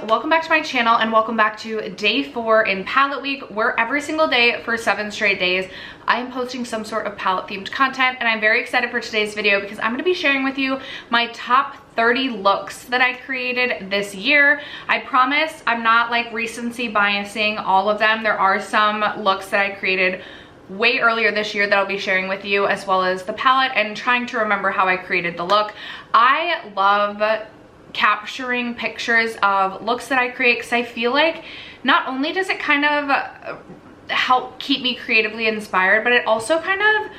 welcome back to my channel and welcome back to day 4 in palette week, where every single day for 7 straight days I am posting some sort of palette themed content. And I'm very excited for today's video because I'm going to be sharing with you my top 30 looks that I created this year. I promise I'm not like recency biasing all of them. There are some looks that I created way earlier this year that I'll be sharing with you, as well as the palette and trying to remember how I created the look. I love capturing pictures of looks that I create because I feel like not only does it kind of help keep me creatively inspired, but it also kind of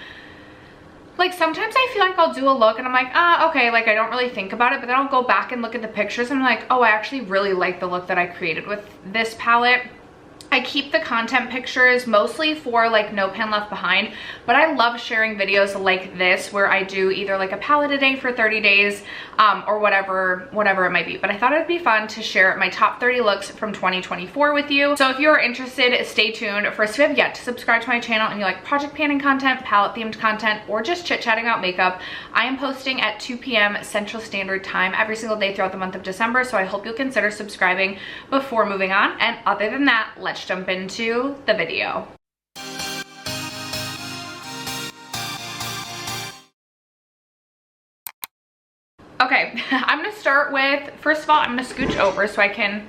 like, sometimes I feel like I'll do a look and I'm like, okay, like I don't really think about it, but then I'll go back and look at the pictures and I'm like, oh, I actually really like the look that I created with this palette. I keep the content pictures mostly for like No Pan Left Behind, but I love sharing videos like this where I do either like a palette a day for 30 days or whatever it might be. But I thought it'd be fun to share my top 30 looks from 2024 with you. So if you're interested, stay tuned. For if you have yet to subscribe to my channel and you like project panning content, palette themed content, or just chit-chatting about makeup, I am posting at 2 p.m. Central Standard Time every single day throughout the month of December. So I hope you'll consider subscribing before moving on. And other than that, let's jump into the video. Okay, I'm gonna start with, first of all, I'm gonna scooch over so I can,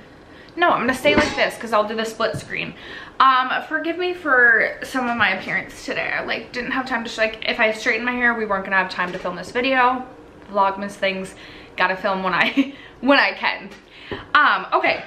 no, I'm gonna stay like this because I'll do the split screen. Forgive me for some of my appearance today. I like didn't have time to, like, if I straightened my hair, we weren't gonna have time to film this video. Vlogmas things, gotta film when I can. Okay.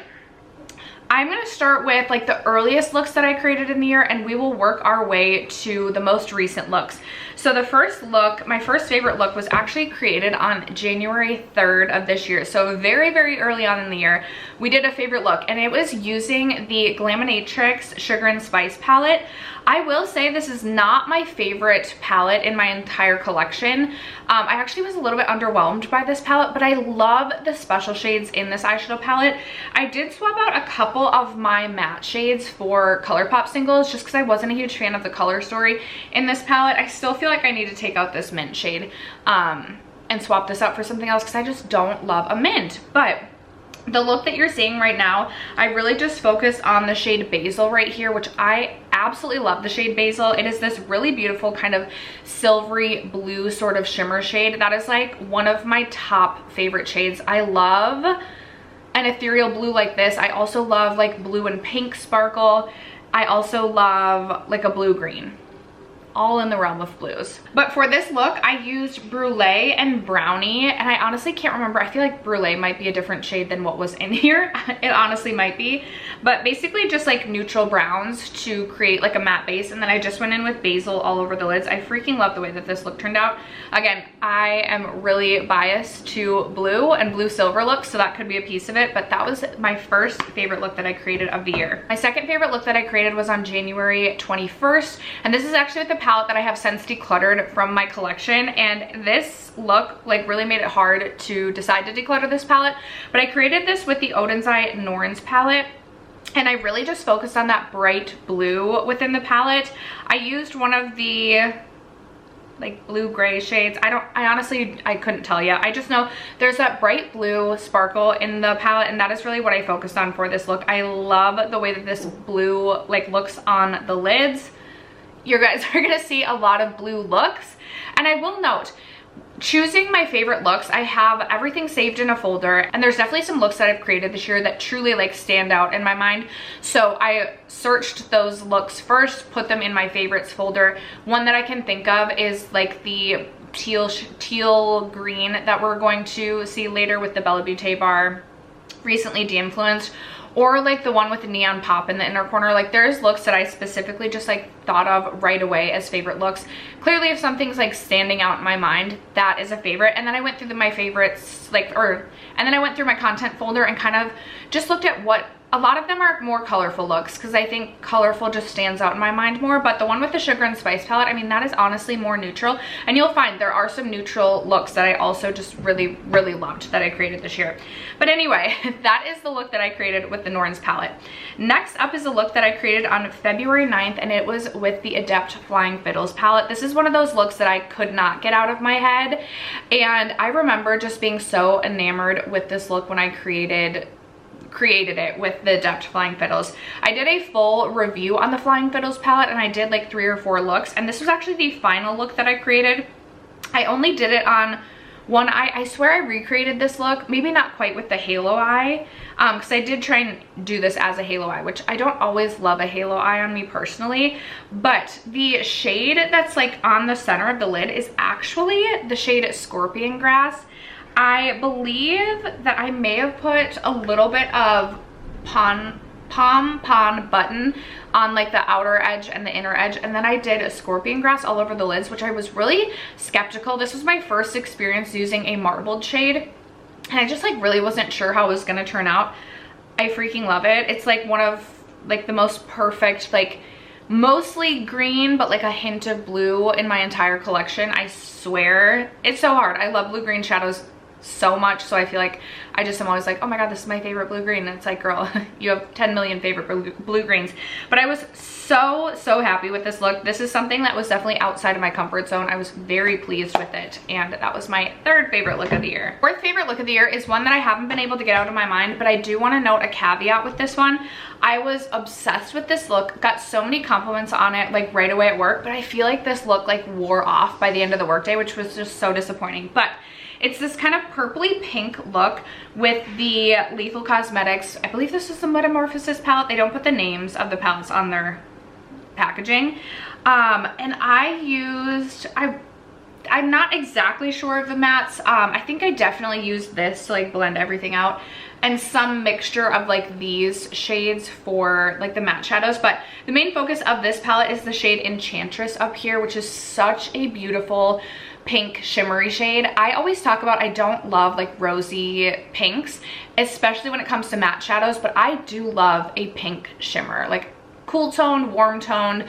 I'm gonna start with like the earliest looks that I created in the year, and we will work our way to the most recent looks. So the first look, my first favorite look, was actually created on January 3rd of this year. So very, very early on in the year, we did a favorite look, and it was using the Glaminatrix Sugar and Spice palette. I will say this is not my favorite palette in my entire collection. I actually was a little bit underwhelmed by this palette, but I love the special shades in this eyeshadow palette. I did swap out a couple of my matte shades for ColourPop singles just because I wasn't a huge fan of the color story in this palette. I still feel like I need to take out this mint shade and swap this out for something else because I just don't love a mint. But the look that you're seeing right now, I really just focused on the shade Basil right here, which I absolutely love the shade Basil. It is this really beautiful kind of silvery blue sort of shimmer shade. That is like one of my top favorite shades. I love an ethereal blue like this. I also love like blue and pink sparkle. I also love like a blue green. All in the realm of blues. But for this look, I used Brulee and Brownie, and I honestly can't remember. I feel like Brulee might be a different shade than what was in here. It honestly might be. But basically just like neutral browns to create like a matte base, and then I just went in with Basil all over the lids. I freaking love the way that this look turned out. Again, I am really biased to blue and blue silver looks, so that could be a piece of it, but that was my first favorite look that I created of the year. My second favorite look that I created was on January 21st, and this is actually with the palette that I have since decluttered from my collection. And this look like really made it hard to decide to declutter this palette, but I created this with the Odenseye Norns palette, and I really just focused on that bright blue within the palette. I used one of the like blue gray shades. I honestly couldn't tell you. I just know there's that bright blue sparkle in the palette, and that is really what I focused on for this look. I love the way that this blue like looks on the lids. You guys are gonna see a lot of blue looks. And I will note, choosing my favorite looks, I have everything saved in a folder, and there's definitely some looks that I've created this year that truly like stand out in my mind. So I searched those looks first, put them in my favorites folder. One that I can think of is like the teal green that we're going to see later with the Bella Beaute bar, recently de-influenced, or like the one with the neon pop in the inner corner. Like there's looks that I specifically just like thought of right away as favorite looks. Clearly if something's like standing out in my mind, that is a favorite. And then I went through my favorites and then I went through my content folder and kind of just looked at what, a lot of them are more colorful looks because I think colorful just stands out in my mind more. But the one with the Sugar and Spice palette, I mean, that is honestly more neutral. And you'll find there are some neutral looks that I also just really, really loved that I created this year. But anyway, that is the look that I created with the Norns palette. Next up is a look that I created on February 9th, and it was with the Adept Flying Fiddles palette. This is one of those looks that I could not get out of my head. And I remember just being so enamored with this look when I created created it with the Adept Flying Fiddles. I did a full review on the Flying Fiddles palette and I did like 3 or 4 looks, and this was actually the final look that I created. I only did it on one eye. I swear I recreated this look, maybe not quite with the halo eye, because I did try and do this as a halo eye, which I don't always love a halo eye on me personally, but the shade that's like on the center of the lid is actually the shade Scorpion Grass. I believe that I may have put a little bit of Pom Button on like the outer edge and the inner edge, and then I did a Scorpion Grass all over the lids, which I was really skeptical. This was my first experience using a marbled shade, and I just like really wasn't sure how it was gonna turn out. I freaking love it. It's like one of like the most perfect, like mostly green but like a hint of blue in my entire collection. I swear it's so hard. I love blue green shadows so much, so I feel like I just am always like, oh my god, this is my favorite blue green, and it's like, girl, you have 10 million favorite blue greens. But I was so happy with this look. This is something that was definitely outside of my comfort zone. I was very pleased with it, and that was my 3rd favorite look of the year. 4th favorite look of the year is one that I haven't been able to get out of my mind, but I do want to note a caveat with this one. I was obsessed with this look, got so many compliments on it like right away at work, but I feel like this look like wore off by the end of the workday, which was just so disappointing. But it's this kind of purpley pink look with the Lethal Cosmetics. I believe this is the Metamorphosis palette. They don't put the names of the palettes on their packaging. And I used, I'm not exactly sure of the mattes. I think I definitely used this to like blend everything out, and some mixture of like these shades for like the matte shadows. But the main focus of this palette is the shade Enchantress up here, which is such a beautiful pink shimmery shade. I always talk about I don't love like rosy pinks, especially when it comes to matte shadows, but I do love a pink shimmer, like cool toned, warm toned,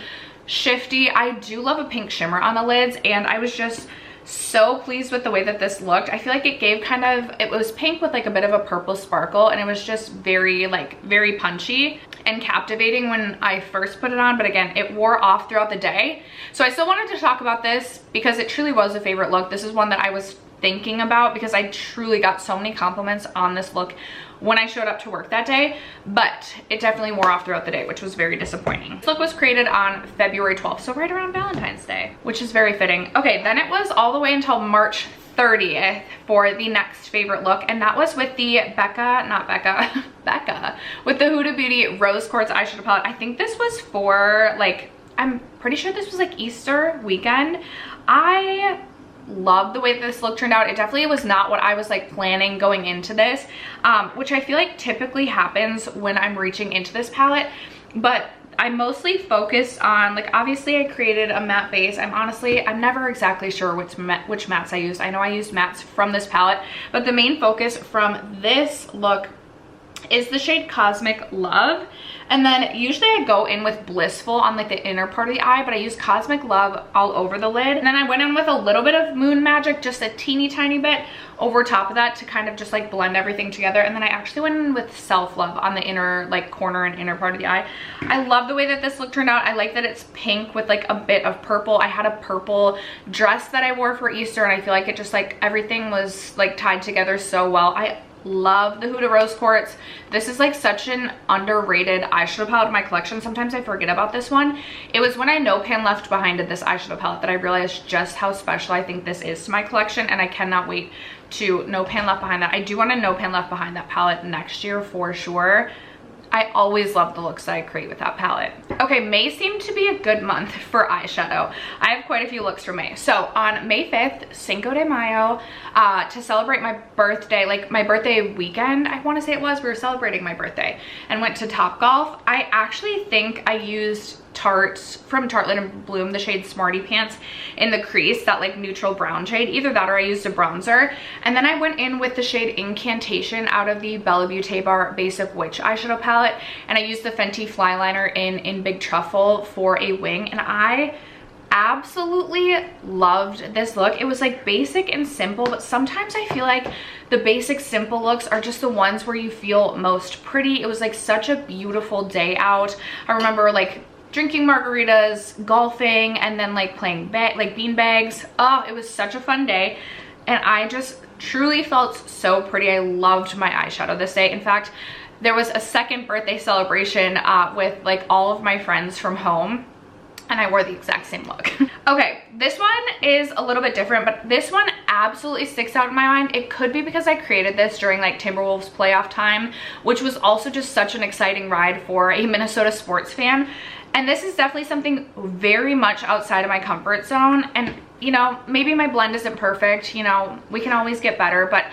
shifty. I do love a pink shimmer on the lids, and I was just so pleased with the way that this looked. I feel like it gave kind of, it was pink with like a bit of a purple sparkle, and it was just very like very punchy and captivating when I first put it on, but again, it wore off throughout the day. So I still wanted to talk about this because it truly was a favorite look. This is one that I was thinking about because I truly got so many compliments on this look when I showed up to work that day, but it definitely wore off throughout the day, which was very disappointing. This look was created on February 12th, so right around Valentine's Day, which is very fitting. Okay, then it was all the way until March 30th for the next favorite look, and that was with the Becca with the Huda Beauty Rose Quartz eyeshadow palette. I think this was for like, I'm pretty sure this was like Easter weekend. I love the way this look turned out. It definitely was not what I was like planning going into this, which I feel like typically happens when I'm reaching into this palette, but I mostly focused on, like, obviously I created a matte base. I'm never exactly sure which mattes I used. I know I used mattes from this palette, but the main focus from this look is the shade Cosmic Love. And then usually I go in with Blissful on like the inner part of the eye, but I use Cosmic Love all over the lid. And then I went in with a little bit of Moon Magic, just a teeny tiny bit over top of that to kind of just like blend everything together. And then I actually went in with Self Love on the inner like corner and inner part of the eye. I love the way that this look turned out. I like that it's pink with like a bit of purple. I had a purple dress that I wore for Easter, and I feel like it just like everything was like tied together so well. I love the Huda Rose Quartz. This is like such an underrated eyeshadow palette in my collection. Sometimes I forget about this one. It was when I No Pan Left Behind this eyeshadow palette that I realized just how special I think this is to my collection, and I cannot wait to No Pan Left Behind that. I do want to No Pan Left Behind that palette next year for sure. I always love the looks that I create with that palette. Okay, May seemed to be a good month for eyeshadow. I have quite a few looks for May. So on May 5th, Cinco de Mayo, to celebrate my birthday, like my birthday weekend, I want to say it was, we were celebrating my birthday and went to Topgolf. I actually think I used Tarte's from Tartelette & Bloom, the shade Smarty Pants in the crease, that like neutral brown shade. Either that or I used a bronzer. And then I went in with the shade Incantation out of the Bella Beaute Bar Base of Witch eyeshadow palette, and I used the Fenty Fly Liner in Big Truffle for a wing, and I absolutely loved this look. It was like basic and simple, but sometimes I feel like the basic simple looks are just the ones where you feel most pretty. It was like such a beautiful day out. I remember like drinking margaritas, golfing, and then like playing bean bags. Oh, it was such a fun day, and I just truly felt so pretty. I loved my eyeshadow this day. In fact, there was a second birthday celebration with like all of my friends from home, and I wore the exact same look. Okay, this one is a little bit different, but this one absolutely sticks out in my mind. It could be because I created this during like Timberwolves playoff time, which was also just such an exciting ride for a Minnesota sports fan. And this is definitely something very much outside of my comfort zone. And you know, maybe my blend isn't perfect, you know, we can always get better, but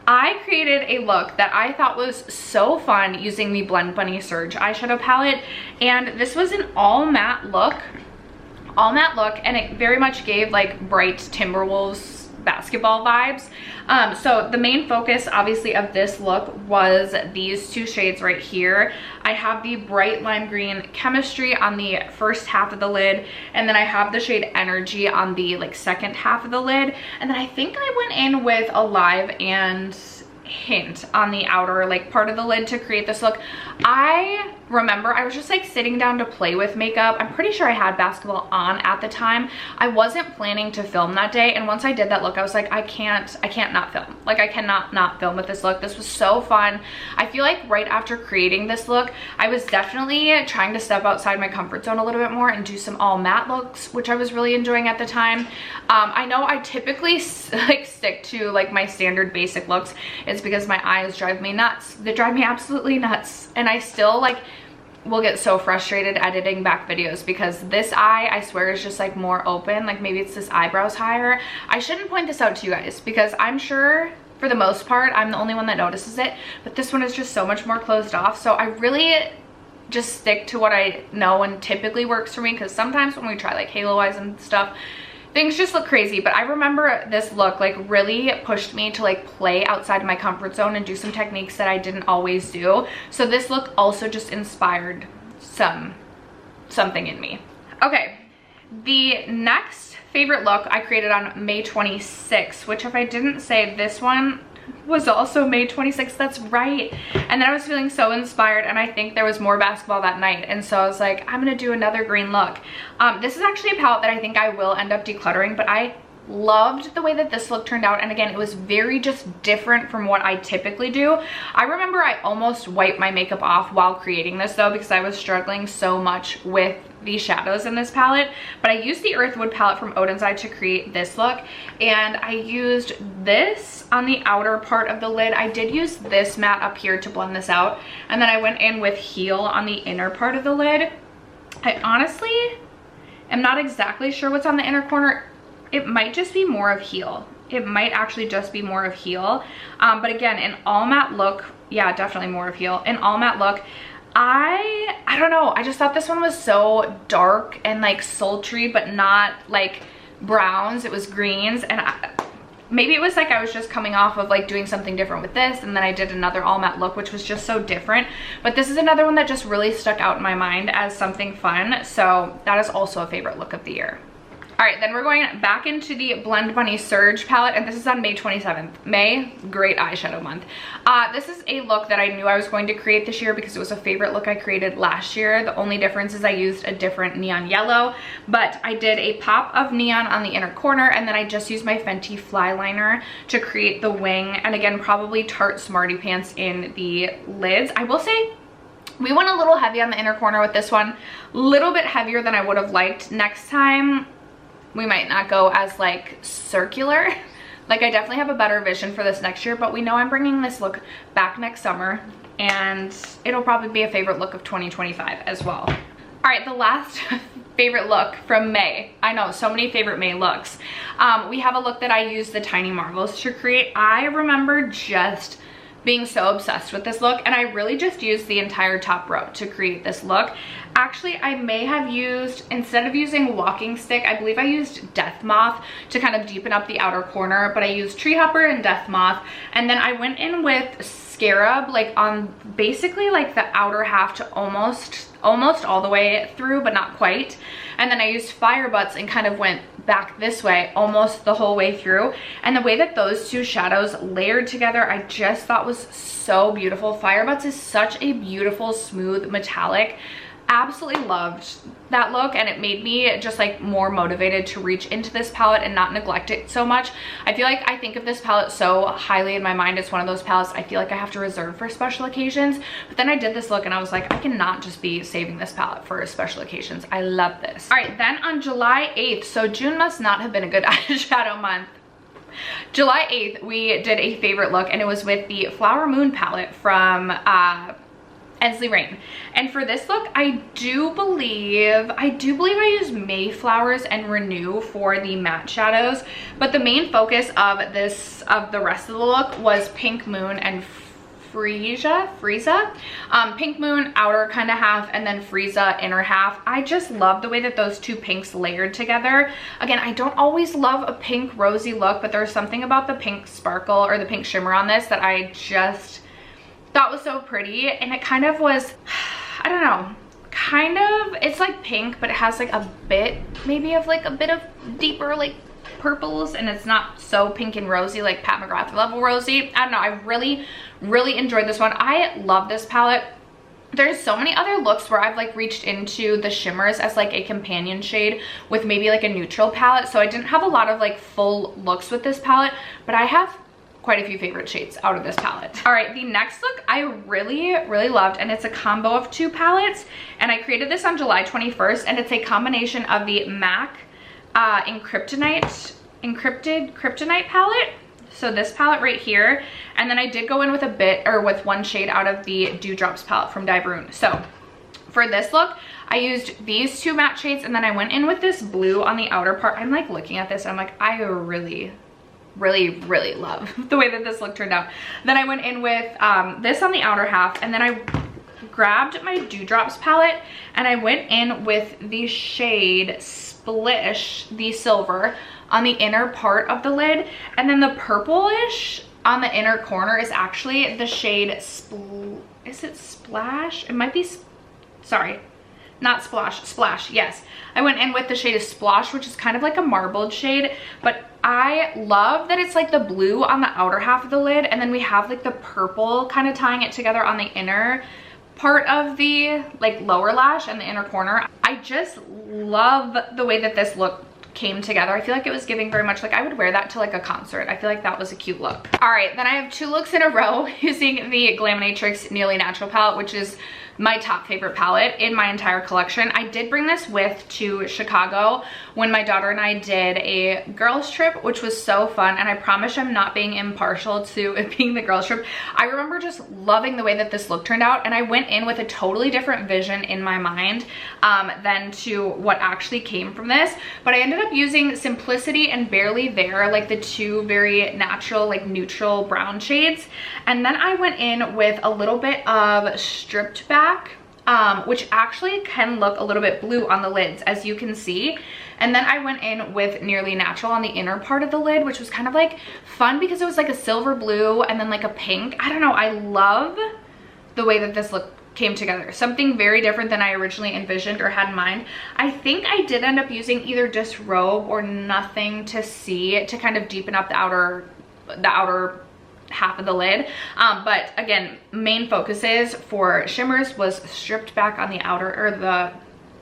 I created a look that I thought was so fun using the Blend Bunny Surge eyeshadow palette. And this was an all matte look, and it very much gave like bright Timberwolves basketball vibes. So the main focus obviously of this look was these two shades right here. I have the bright lime green Chemistry on the first half of the lid, and then I have the shade Energy on the like second half of the lid, and then I think I went in with Alive and Hint on the outer like part of the lid to create this look. I remember I was just like sitting down to play with makeup. I'm pretty sure I had basketball on at the time. I wasn't planning to film that day, and once I did that look, I was like, I can't not film. Like I cannot not film with this look. This was so fun. I feel like right after creating this look, I was definitely trying to step outside my comfort zone a little bit more and do some all matte looks, which I was really enjoying at the time. I know I typically like stick to like my standard basic looks. It's because my eyes drive me nuts. They drive me absolutely nuts, and I still like will get so frustrated editing back videos because this eye, I swear, is just like more open. Like maybe it's this eyebrows higher. I shouldn't point this out to you guys because I'm sure for the most part I'm the only one that notices it, but this one is just so much more closed off. So I really just stick to what I know and typically works for me, because sometimes when we try like halo eyes and stuff, things just look crazy. But I remember this look like really pushed me to like play outside of my comfort zone and do some techniques that I didn't always do. So this look also just inspired something in me. Okay, the next favorite look I created on May 26th, which if I didn't say, this one was also May 26th. That's right. And then I was feeling so inspired, and I think there was more basketball that night, and so I was like, I'm gonna do another green look. This is actually a palette that I think I will end up decluttering, but I loved the way that this look turned out. And again, it was very just different from what I typically do. I remember I almost wiped my makeup off while creating this though, because I was struggling so much with the shadows in this palette. But I used the Earthwood palette from Odenseye to create this look, and I used this on the outer part of the lid. I did use this matte up here to blend this out, and then I went in with Heal on the inner part of the lid. I honestly am not exactly sure what's on the inner corner. It might just be more of Heal. It might actually just be more of Heal. But again, an all matte look, yeah, definitely more of Heal. An all matte look, I don't know, I just thought this one was so dark and like sultry, but not like browns. It was greens, and maybe it was like I was just coming off of like doing something different with this, and then I did another all matte look, which was just so different. But this is another one that just really stuck out in my mind as something fun. So that is also a favorite look of the year. All right, then we're going back into the Blend Bunny Surge palette, and this is on May 27th. May, great eyeshadow month. This is a look that I knew I was going to create this year because it was a favorite look I created last year. The only difference is I used a different neon yellow, but I did a pop of neon on the inner corner, and then I just used my Fenty Fly Liner to create the wing, and again, probably Tarte Smarty Pants in the lids. I will say, we went a little heavy on the inner corner with this one, a little bit heavier than I would have liked. Next time, we might not go as like circular. Like I definitely have a better vision for this next year, but we know I'm bringing this look back next summer, and it'll probably be a favorite look of 2025 as well. All right, the last favorite look from May. I know, so many favorite May looks. We have a look that I used the Tiny Marvels to create. I remember just being so obsessed with this look, and I really just used the entire top row to create this look. Actually, I may have used, instead of using Walking Stick, I believe I used Death Moth to kind of deepen up the outer corner, but I used Tree Hopper and Death Moth, and then I went in with Scarab, like on basically like the outer half to almost all the way through, but not quite. And then I used Fire Butts and kind of went back this way almost the whole way through. And the way that those two shadows layered together, I just thought was so beautiful. Fire Butts is such a beautiful, smooth, metallic. absolutely loved that look, and it made me just like more motivated to reach into this palette and not neglect it so much. I feel like I think of this palette so highly in my mind. It's one of those palettes I feel like I have to reserve for special occasions, but then I did this look and I was like, I cannot just be saving this palette for special occasions. I love this. All right, then on July 8th, so June must not have been a good eyeshadow month. July 8th, we did a favorite look, and it was with the Flower Moon palette from Ensley. And for this look, I do believe I used Mayflowers and Renew for the matte shadows, but the main focus of the rest of the look was Pink Moon and Frieza. Pink Moon outer kind of half, and then Frieza inner half. I just love the way that those two pinks layered together. Again, I don't always love a pink rosy look, but there's something about the pink sparkle or the pink shimmer on this that I just thought was so pretty. And it kind of was, I don't know, kind of, it's like pink, but it has like a bit maybe of like a bit of deeper like purples, and it's not so pink and rosy like Pat McGrath level rosy. I don't know, I really enjoyed this one. I love this palette. There's so many other looks where I've like reached into the shimmers as like a companion shade with maybe like a neutral palette, so I didn't have a lot of like full looks with this palette, but I have quite a few favorite shades out of this palette. All right, the next look I really loved, and it's a combo of two palettes, and I created this on July 21st, and it's a combination of the MAC Encrypted Kryptonite palette. So this palette right here, and then I did go in with with one shade out of the Dew Drops palette from Dieverune. So for this look, I used these two matte shades, and then I went in with this blue on the outer part. I'm like looking at this and I'm like, I really love the way that this look turned out. Then I went in with this on the outer half, and then I grabbed my Dew Drops palette and I went in with the shade Splish, the silver, on the inner part of the lid, and then the purplish on the inner corner is actually the shade is it Splash? It might be, sorry, not Splash, Splash, yes. I went in with the shade of Splash, which is kind of like a marbled shade, but I love that it's like the blue on the outer half of the lid, and then we have like the purple kind of tying it together on the inner part of the like lower lash and the inner corner. I just love the way that this look came together. I feel like it was giving very much like I would wear that to like a concert. I feel like that was a cute look. All right, then I have two looks in a row using the Glaminatrix Nearly Natural palette, which is my top favorite palette in my entire collection. I did bring this to Chicago when my daughter and I did a girls trip, which was so fun, and I promise I'm not being impartial to it being the girls trip. I remember just loving the way that this look turned out, and I went in with a totally different vision in my mind than to what actually came from this, but I ended up using Simplicity and Barely There, like the two very natural like neutral brown shades, and then I went in with a little bit of Stripped Back, which actually can look a little bit blue on the lids, as you can see. And then I went in with Nearly Natural on the inner part of the lid, which was kind of like fun because it was like a silver blue and then like a pink. I don't know, I love the way that this look came together. Something very different than I originally envisioned or had in mind. I think I did end up using either Disrobe or Nothing to See to kind of deepen up the outer half of the lid, but again, main focuses for shimmers was Stripped Back on the outer or the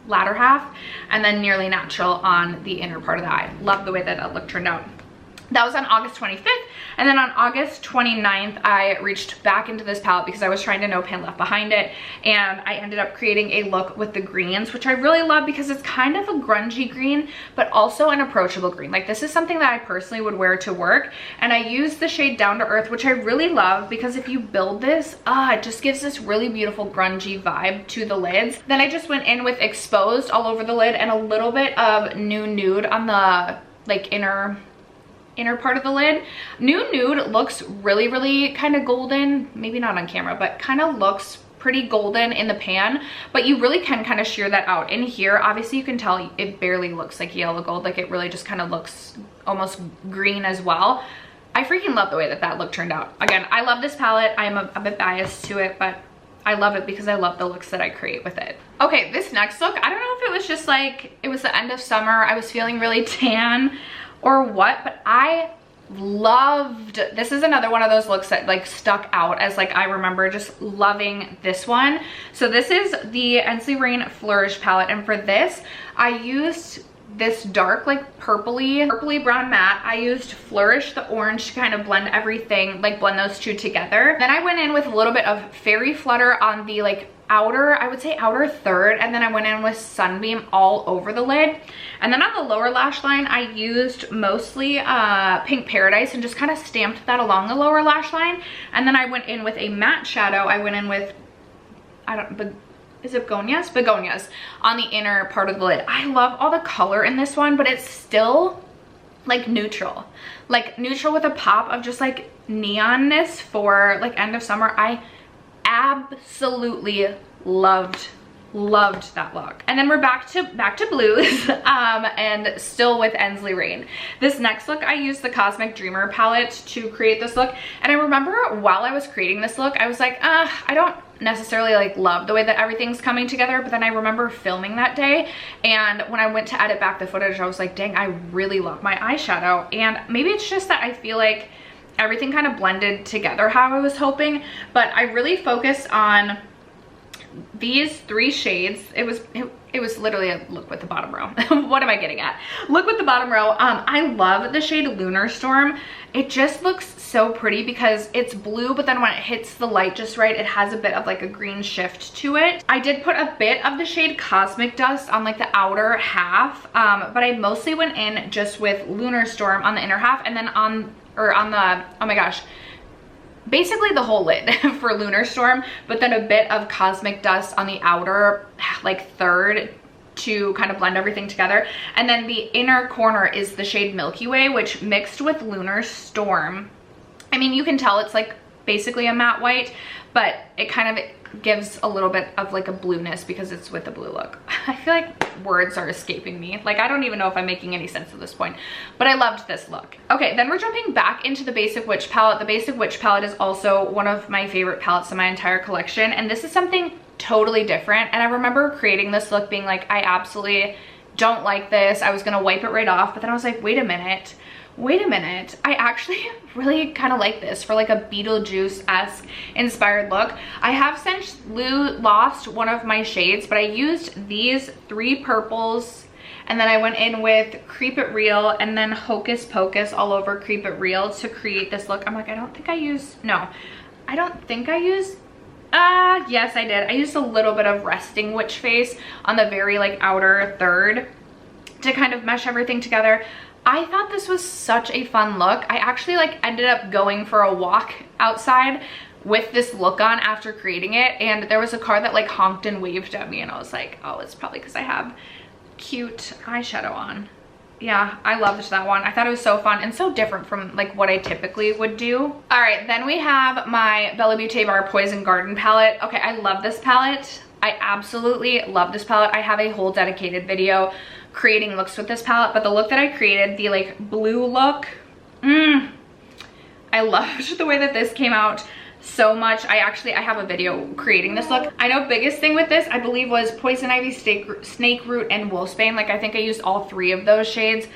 latter half, and then Nearly Natural on the inner part of the eye. Love the way that that look turned out. That was on August 25th, and then on August 29th, I reached back into this palette because I was trying to No Pan Left Behind it, and I ended up creating a look with the greens, which I really love because it's kind of a grungy green, but also an approachable green. Like, this is something that I personally would wear to work, and I used the shade Down to Earth, which I really love because if you build this, it just gives this really beautiful grungy vibe to the lids. Then I just went in with Exposed all over the lid and a little bit of Nude on the like inner part of the lid. Nude looks really kind of golden, maybe not on camera, but kind of looks pretty golden in the pan, but you really can kind of sheer that out. In here, obviously you can tell it barely looks like yellow gold, like it really just kind of looks almost green as well. I freaking love the way that that look turned out. Again, I love this palette. I am a bit biased to it, but I love it because I love the looks that I create with it. Okay, this next look, I don't know if it was just like, it was the end of summer, I was feeling really tan or what, but I loved, this is another one of those looks that like stuck out as like I remember just loving this one. So this is the Ensley Rain Flourish palette, and for this I used this dark like purpley brown matte. I used Flourish, the orange, to kind of blend everything, like blend those two together. Then I went in with a little bit of Fairy Flutter on the like outer, I would say outer third, and then I went in with Sunbeam all over the lid. And then on the lower lash line I used mostly Pink Paradise and just kind of stamped that along the lower lash line. And then I went in with a matte shadow. I went in with, is it begonias on the inner part of the lid. I love all the color in this one, but it's still like neutral with a pop of just like neonness for like end of summer. I absolutely loved that look. And then we're back to blues and still with Ensley Rain. This next look I used the Cosmic Dreamer palette to create this look, and I remember while I was creating this look I was like, I don't necessarily like love the way that everything's coming together. But then I remember filming that day, and when I went to edit back the footage I was like, dang, I really love my eyeshadow. And maybe it's just that I feel like everything kind of blended together how I was hoping, but I really focused on these 3 shades. It was literally a look with the bottom row. What am I getting at? Look with the bottom row. I love the shade Lunar Storm. It just looks so pretty because it's blue, but then when it hits the light just right, it has a bit of like a green shift to it. I did put a bit of the shade Cosmic Dust on like the outer half, but I mostly went in just with Lunar Storm on the inner half, and then on the, oh my gosh, basically the whole lid for Lunar Storm, but then a bit of Cosmic Dust on the outer like third to kind of blend everything together. And then the inner corner is the shade Milky Way, which mixed with Lunar Storm, I mean, you can tell it's like basically a matte white, but it kind of gives a little bit of like a blueness because it's with a blue look. I feel like words are escaping me. Like I don't even know if I'm making any sense at this point, but I loved this look. Okay, then we're jumping back into the Basic Witch palette. The Basic Witch palette is also one of my favorite palettes in my entire collection, and this is something totally different. And I remember creating this look being like, I absolutely don't like this. I was gonna wipe it right off, but then I was like, wait a minute, I actually really kind of like this for like a Beetlejuice-esque inspired look. I have since lost one of my shades, but I used these 3 purples, and then I went in with Creep It Real and then Hocus Pocus all over Creep It Real to create this look. I'm like, yes I did. I used a little bit of Resting Witch Face on the very like outer third to kind of mesh everything together. I thought this was such a fun look. I actually like ended up going for a walk outside with this look on after creating it, and there was a car that like honked and waved at me, and I was like, oh, it's probably because I have cute eyeshadow on. Yeah, I loved that one. I thought it was so fun and so different from like what I typically would do. All right, then we have my Bella Beaute Bar Poison Garden palette. Okay, I love this palette. I absolutely love this palette. I have a whole dedicated video creating looks with this palette, but the look that I created, the like blue look, I loved the way that this came out so much. I have a video creating this look. I know biggest thing with this I believe was Poison Ivy, Snake Root, and Wolfsbane. Like I think I used all 3 of those shades.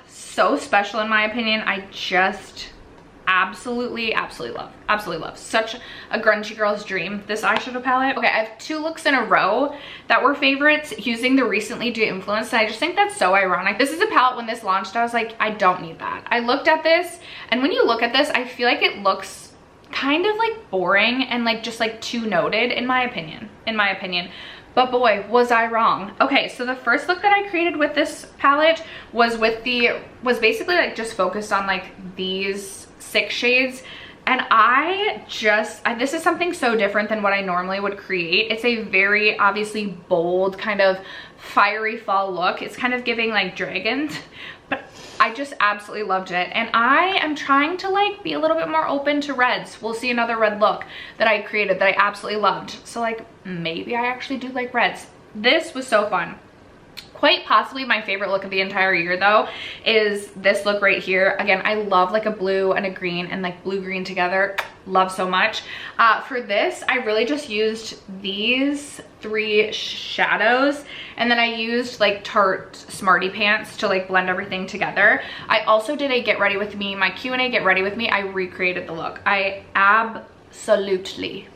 So special in my opinion. I just absolutely love. Such a grungy girl's dream, this eyeshadow palette. Okay, I have 2 looks in a row that were favorites using the Recently Dew influence, and I just think that's so ironic. This is a palette, when this launched I was like, I don't need that. I looked at this, and when you look at this I feel like it looks kind of like boring and like just like too noted in my opinion. But boy, was I wrong. Okay, so the first look that I created with this palette was basically like just focused on like these 6 shades, and this is something so different than what I normally would create. It's a very obviously bold kind of fiery fall look. It's kind of giving like dragons, but I just absolutely loved it, and I am trying to like be a little bit more open to reds. We'll see another red look that I created that I absolutely loved, so like maybe I actually do like reds. This was so fun. Quite possibly my favorite look of the entire year though is this look right here. Again, I love like a blue and a green and like blue green together. Love so much. For this, I really just used these 3 shadows, and then I used like Tarte Smarty Pants to like blend everything together. I also did a get ready with me, my Q&A get ready with me. I recreated the look. I absolutely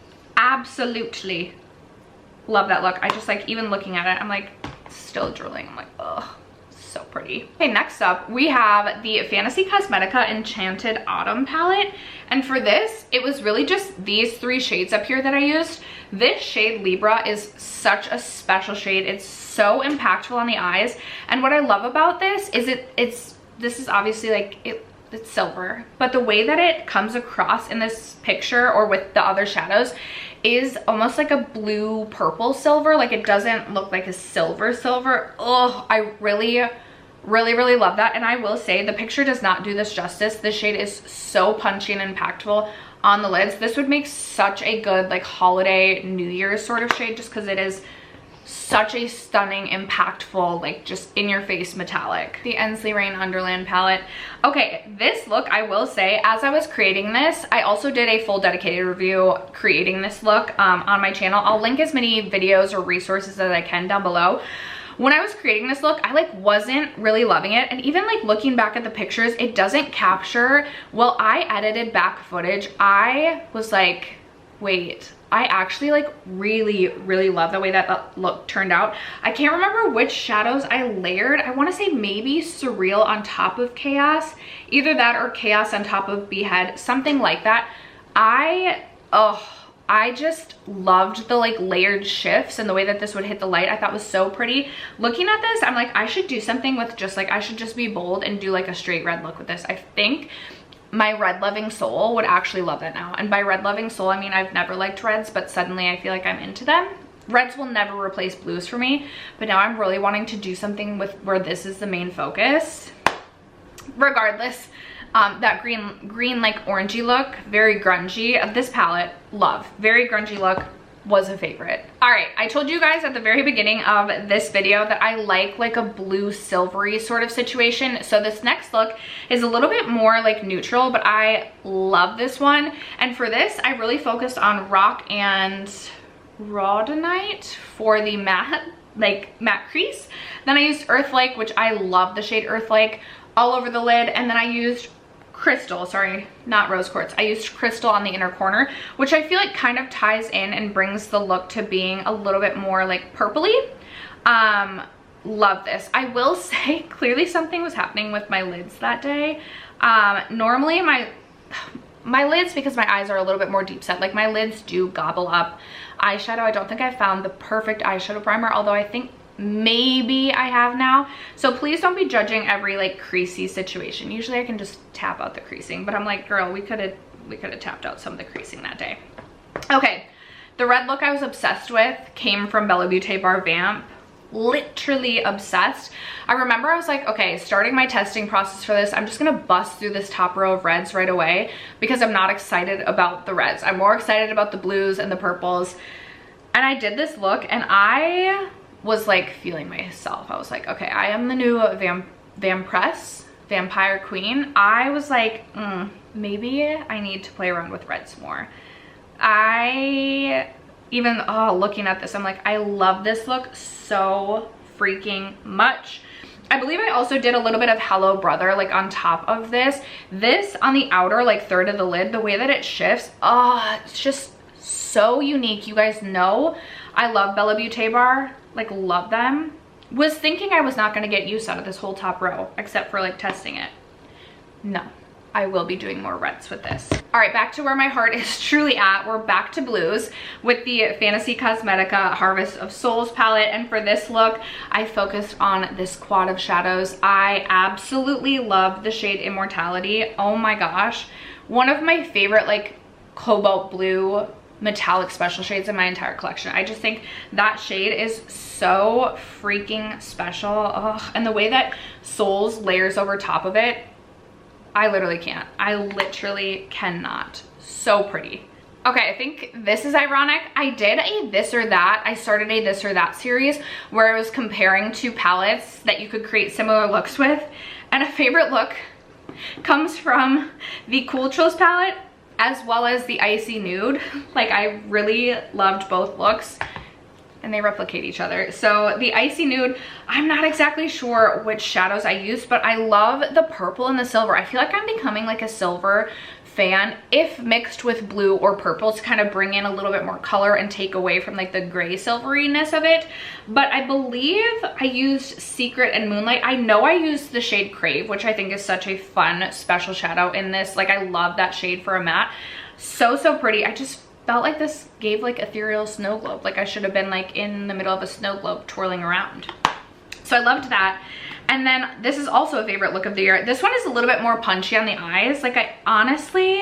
love that look. I just like, even looking at it, I'm like still drooling. I'm like, oh, so pretty. Okay, next up we have the Fantasy Cosmetica Enchanted Autumn palette, and for this it was really just these 3 shades up here that I used. This shade Libra is such a special shade. It's so impactful on the eyes, and what I love about this is this is obviously like it's silver, but the way that it comes across in this picture or with the other shadows is almost like a blue purple silver. Like it doesn't look like a silver. Oh, I really love that. And I will say the picture does not do this justice. This shade is so punchy and impactful on the lids. This would make such a good like holiday New Year's sort of shade, just because it is such a stunning, impactful, like just in your face metallic. The Ensley Rain Underland palette. Okay, this look, I will say, as I was creating this, I also did a full dedicated review creating this look on my channel. I'll link as many videos or resources as I can down below. When I was creating this look, I like wasn't really loving it, and even like looking back at the pictures, it doesn't capture. Well, I edited back footage, I was like, wait, I actually like really love the way that look turned out. I can't remember which shadows I layered. I want to say maybe Surreal on top of Chaos, either that or Chaos on top of Behead, something like that. I just loved the like layered shifts and the way that this would hit the light. I thought was so pretty. Looking at this, I'm like, I should do something with just like, I should just be bold and do like a straight red look with this. I think my red loving soul would actually love that now. And by red loving soul, I mean I've never liked reds, but suddenly I feel like I'm into them. Reds will never replace blues for me, but now I'm really wanting to do something with where this is the main focus. Regardless, that green like orangey look, very grungy. This palette, love. Very grungy look, was a favorite. All right, I told you guys at the very beginning of this video that I like a blue silvery sort of situation. So this next look is a little bit more like neutral, but I love this one. And for this, I really focused on Rock and Rhodonite for the matte crease. Then I used Earthlake, which I love the shade Earthlake, all over the lid. And then I used Crystal, sorry, not Rose Quartz. I used Crystal on the inner corner, which I feel like kind of ties in and brings the look to being a little bit more like purpley. Love this. I will say clearly something was happening with my lids that day. Normally my lids, because my eyes are a little bit more deep set, like my lids do gobble up eyeshadow. I don't think I found the perfect eyeshadow primer, although I think maybe I have now. So please don't be judging every like creasy situation. Usually I can just tap out the creasing, but I'm like, girl, we could have tapped out some of the creasing that day. Okay, the red look I was obsessed with came from Bella Beaute Bar Vamp. Literally obsessed. I remember I was like, okay, starting my testing process for this, I'm just gonna bust through this top row of reds right away because I'm not excited about the reds. I'm more excited about the blues and the purples. And I did this look and I was like feeling myself. I was like, okay, I am the new vampire queen. I was like, maybe I need to play around with reds more. Looking at this, I'm like, I love this look so freaking much. I believe I also did a little bit of Hello Brother like on top of this. This on the outer like third of the lid, the way that it shifts, it's just so unique. You guys know I love Bella Beaute Bar, like love them. Was thinking I was not going to get use out of this whole top row except for like testing it. No, I will be doing more reds with this. All right, back to where my heart is truly at. We're back to blues with the Fantasy Cosmetica Harvest of Souls palette. And for this look, I focused on this quad of shadows. I absolutely love the shade Immortality. Oh my gosh. One of my favorite like cobalt blue metallic special shades in my entire collection. I just think that shade is so freaking special. And the way that Souls layers over top of it, I literally can't. I literally cannot. So pretty. Okay, I think this is ironic. I did a this or that. I started a this or that series where I was comparing two palettes that you could create similar looks with. And a favorite look comes from the Cool Chills palette as well as the Icy Nude. Like, I really loved both looks and they replicate each other. So the Icy Nude, I'm not exactly sure which shadows I used, but I love the purple and the silver. I feel like I'm becoming like a silver fan if mixed with blue or purple to kind of bring in a little bit more color and take away from like the gray silveriness of it. But I believe I used Secret and Moonlight. I know I used the shade Crave, which I think is such a fun special shadow in this. Like, I love that shade for a matte. So pretty. I just felt like this gave like ethereal snow globe. Like, I should have been like in the middle of a snow globe twirling around. So I loved that. And then this is also a favorite look of the year. This one is a little bit more punchy on the eyes. Like, I honestly,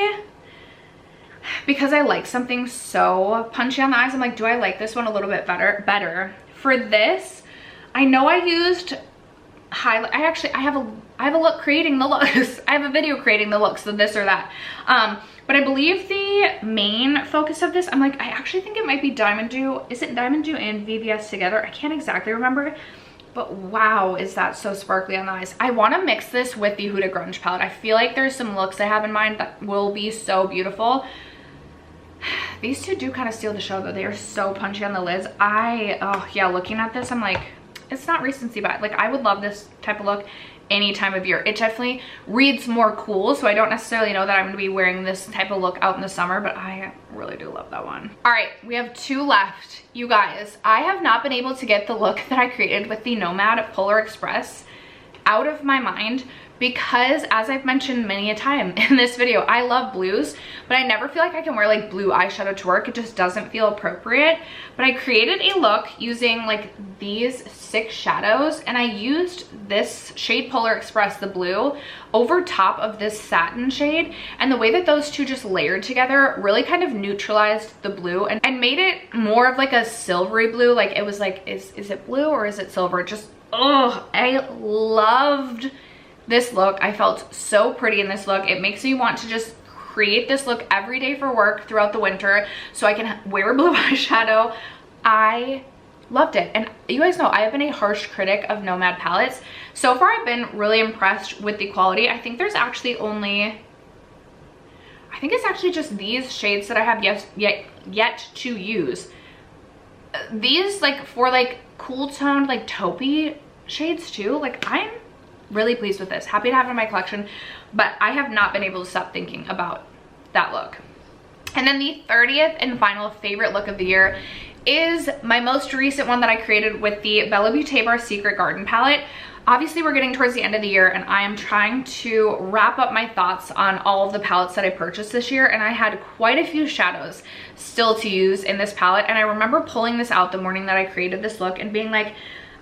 because I like something so punchy on the eyes, I'm like, do I like this one a little bit better? For this, I know I used highlight. I have a look creating the looks. I have a video creating the looks of this or that. But I believe the main focus of this, I'm like, I actually think it might be Diamond Dew. Is it Diamond Dew and VVS together? I can't exactly remember. But wow, is that so sparkly on the eyes. I want to mix this with the Huda Grunge palette. I feel like there's some looks I have in mind that will be so beautiful. These two do kind of steal the show though. They are so punchy on the lids. Oh yeah, looking at this, I'm like, it's not recency bias. Like, I would love this type of look any time of year. It definitely reads more cool, so I don't necessarily know that I'm going to be wearing this type of look out in the summer, but I really do love that one. All right, we have two left. You guys, I have not been able to get the look that I created with the Nomad Polar Express out of my mind because, as I've mentioned many a time in this video, I love blues, but I never feel like I can wear like blue eyeshadow to work. It just doesn't feel appropriate. But I created a look using like these 6 shadows, and I used this shade Polar Express, the blue, over top of this satin shade, and the way that those two just layered together really kind of neutralized the blue and made it more of like a silvery blue. Like, it was like, is it blue or is it silver? Just, oh, I loved this look. I felt so pretty in this look. It makes me want to just create this look every day for work throughout the winter so I can wear blue eyeshadow. I loved it. And you guys know I have been a harsh critic of Nomad palettes. So far I've been really impressed with the quality. I think there's actually it's actually just these shades that I have yet to use. These, like, for like cool toned like taupey shades too, like, I'm really pleased with this. Happy to have it in my collection, but I have not been able to stop thinking about that look. And then the 30th and final favorite look of the year is my most recent one that I created with the Bella Beaute Bar Secret Garden palette. Obviously, we're getting towards the end of the year, and I am trying to wrap up my thoughts on all of the palettes that I purchased this year, and I had quite a few shadows still to use in this palette. And I remember pulling this out the morning that I created this look and being like,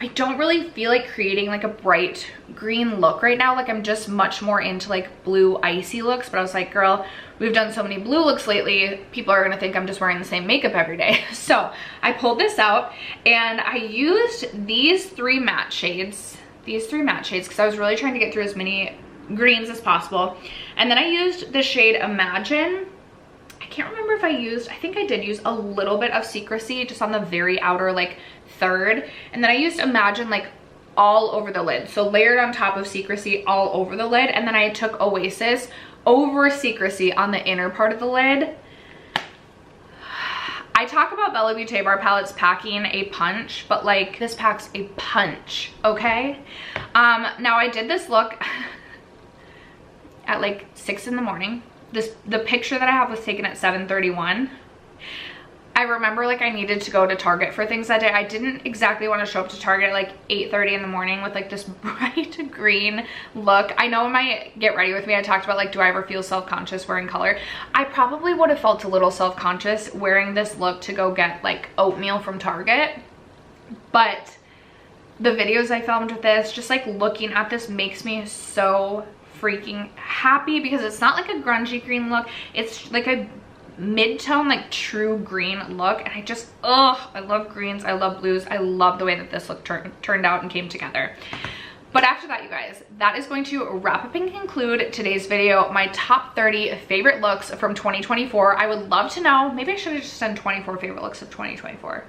I don't really feel like creating like a bright green look right now. Like, I'm just much more into like blue icy looks. But I was like, girl, we've done so many blue looks lately, people are gonna think I'm just wearing the same makeup every day. So I pulled this out and I used these 3 matte shades, because I was really trying to get through as many greens as possible. And then I used the shade Imagine. I can't remember if I think I did use a little bit of Secrecy just on the very outer like third, and then I used Imagine like all over the lid, so layered on top of Secrecy all over the lid, and then I took Oasis over Secrecy on the inner part of the lid. I talk about Bella Beaute Bar palettes packing a punch, but like, this packs a punch, okay? Now I did this look at like 6 in the morning. The picture that I have was taken at 7:31. I remember like I needed to go to Target for things that day. I didn't exactly want to show up to Target at like 8:30 in the morning with like this bright green look. I know in my get ready with me, I talked about like, do I ever feel self-conscious wearing color? I probably would have felt a little self-conscious wearing this look to go get like oatmeal from Target. But the videos I filmed with this, just like looking at this makes me so freaking happy because it's not like a grungy green look. It's like a mid-tone, like true green look, and I just, I love greens, I love blues, I love the way that this look turned out and came together. But after that, you guys, that is going to wrap up and conclude today's video. My top 30 favorite looks from 2024. I would love to know, maybe I should have just done 24 favorite looks of 2024.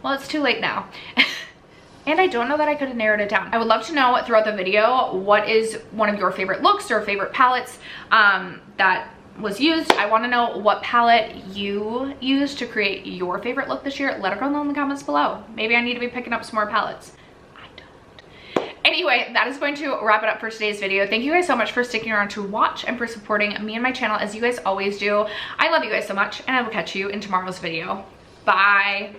Well, it's too late now. And I don't know that I could have narrowed it down. I would love to know throughout the video, what is one of your favorite looks or favorite palettes that was used. I want to know what palette you used to create your favorite look this year. Let it know in the comments below. Maybe I need to be picking up some more palettes. Anyway, that is going to wrap it up for today's video. Thank you guys so much for sticking around to watch and for supporting me and my channel as you guys always do. I love you guys so much, and I will catch you in tomorrow's video. Bye.